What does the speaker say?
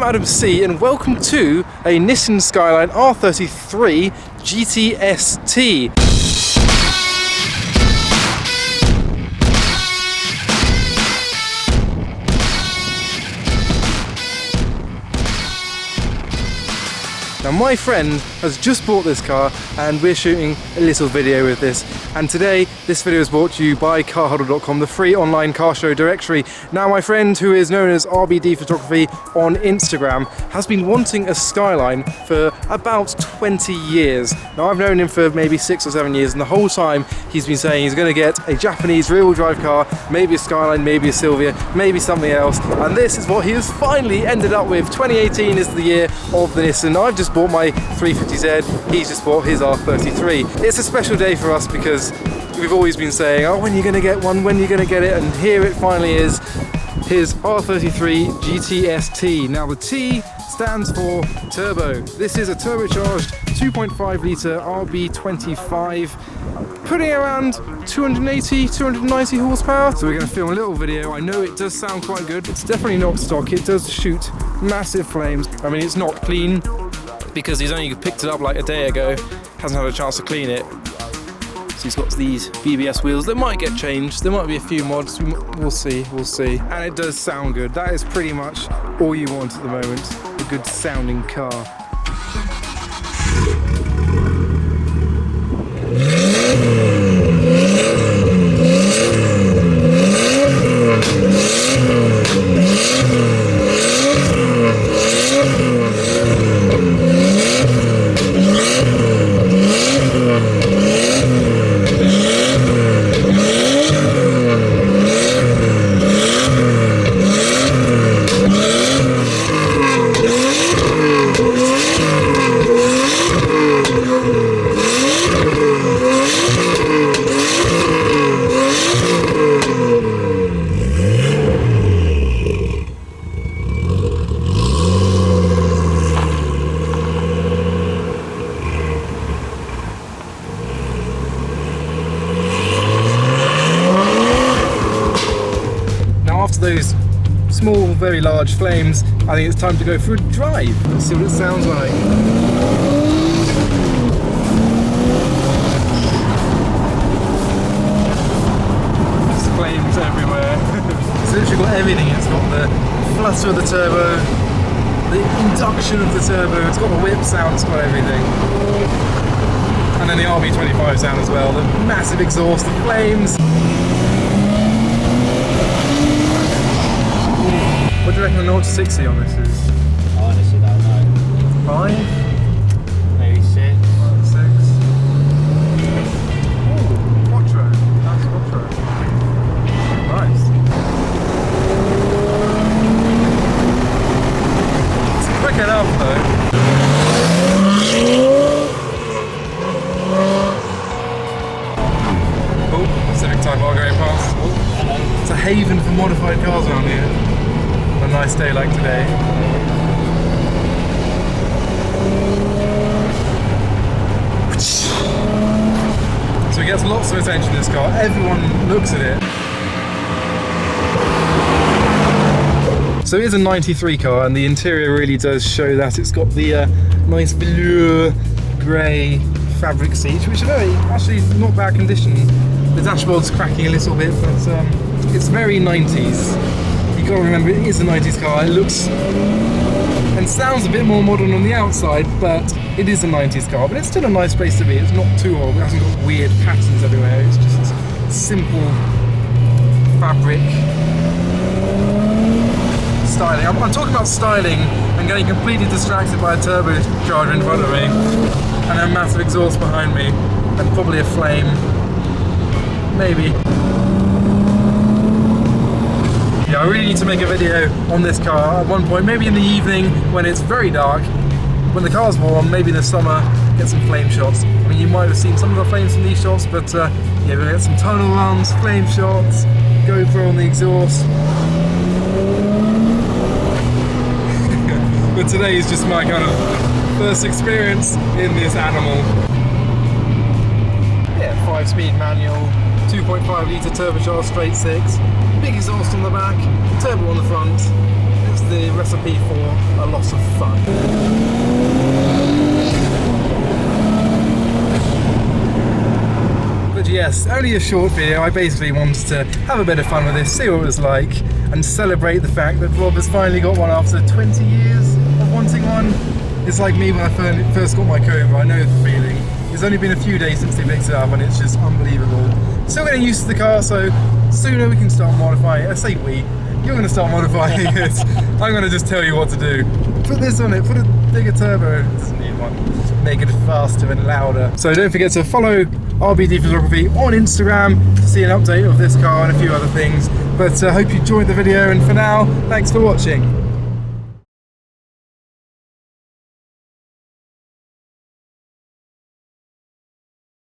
Madam C, and welcome to a Nissan Skyline R33 GTS-T. Now my friend has just bought this car and we're shooting a little video with this, and today this video is brought to you by carhuddle.com, the free online car show directory. Now my friend, who is known as RBD Photography on Instagram, has been wanting a Skyline for about 20 years. Now I've known him for maybe 6 or 7 years, and the whole time he's been saying he's going to get a Japanese rear-wheel drive car, maybe a Skyline, maybe a Silvia, maybe something else, and this is what he has finally ended up with. 2018 is the year of the Nissan. I've just bought my 350Z, he's just bought his R33. It's a special day for us because we've always been saying, oh, when are you going to get one, when are you going to get it, and here it finally is, his R33 GTS-T. Now the T stands for turbo. This is a turbocharged 2.5 litre RB25, putting around 290 horsepower. So we're going to film a little video. I know it does sound quite good. It's definitely not stock. It does shoot massive flames. I mean, it's not clean because he's only picked it up like a day ago, hasn't had a chance to clean it. So he's got these BBS wheels that might get changed. There might be a few mods. We'll see. And it does sound good. That is pretty much all you want at the moment. A good sounding car. After those small, very large flames, I think it's time to go for a drive. Let's see what it sounds like. There's flames everywhere. It's literally got everything. It's got the flutter of the turbo, the induction of the turbo, it's got the whip sound, it's got everything. And then the RB25 sound as well, the massive exhaust, the flames. What do you reckon the 0 to 60 on this is? I honestly don't know. 5? Maybe 6. 6. Ooh, quattro. That's quattro. Nice. It's quick enough though. Oh, Civic Type R going past. Oh. It's a haven for modified cars around here. A nice day like today. So it gets lots of attention, this car. Everyone looks at it. So it is a 93 car, and the interior really does show that. It's got the nice velour grey fabric seats, which are very, actually not bad condition. The dashboard's cracking a little bit, but it's very 90s. You've got to remember, it is a 90s car. It looks and sounds a bit more modern on the outside, but it is a 90s car. But it's still a nice place to be. It's not too old. It hasn't got weird patterns everywhere. It's just simple fabric styling. I'm talking about styling and getting completely distracted by a turbocharger in front of me and a massive exhaust behind me and probably a flame. Maybe. Yeah, I really need to make a video on this car at one point, maybe in the evening when it's very dark, when the car's warm, maybe in the summer, get some flame shots. I mean, you might have seen some of the flames from these shots, but yeah, we're gonna get some tunnel runs, flame shots, GoPro on the exhaust. But today is just my kind of first experience in this animal. Yeah, 5-speed manual, 2.5 litre turbocharged straight 6, big exhaust on the back, turbo on the front. was the recipe for a lot of fun. But yes, only a short video. I basically wanted to have a bit of fun with this, see what it was like, and celebrate the fact that Rob has finally got one after 20 years of wanting one. It's like me when I first got my Cobra. I know the feeling. It's only been a few days since they picked it up and it's just unbelievable. Still getting used to the car, so sooner we can start modifying it. I say we, you're going to start modifying it. I'm going to just tell you what to do. Put this on it, put a bigger turbo, it doesn't need one. Make it faster and louder. So don't forget to follow RBD Photography on Instagram to see an update of this car and a few other things. But I hope you enjoyed the video, and for now, thanks for watching.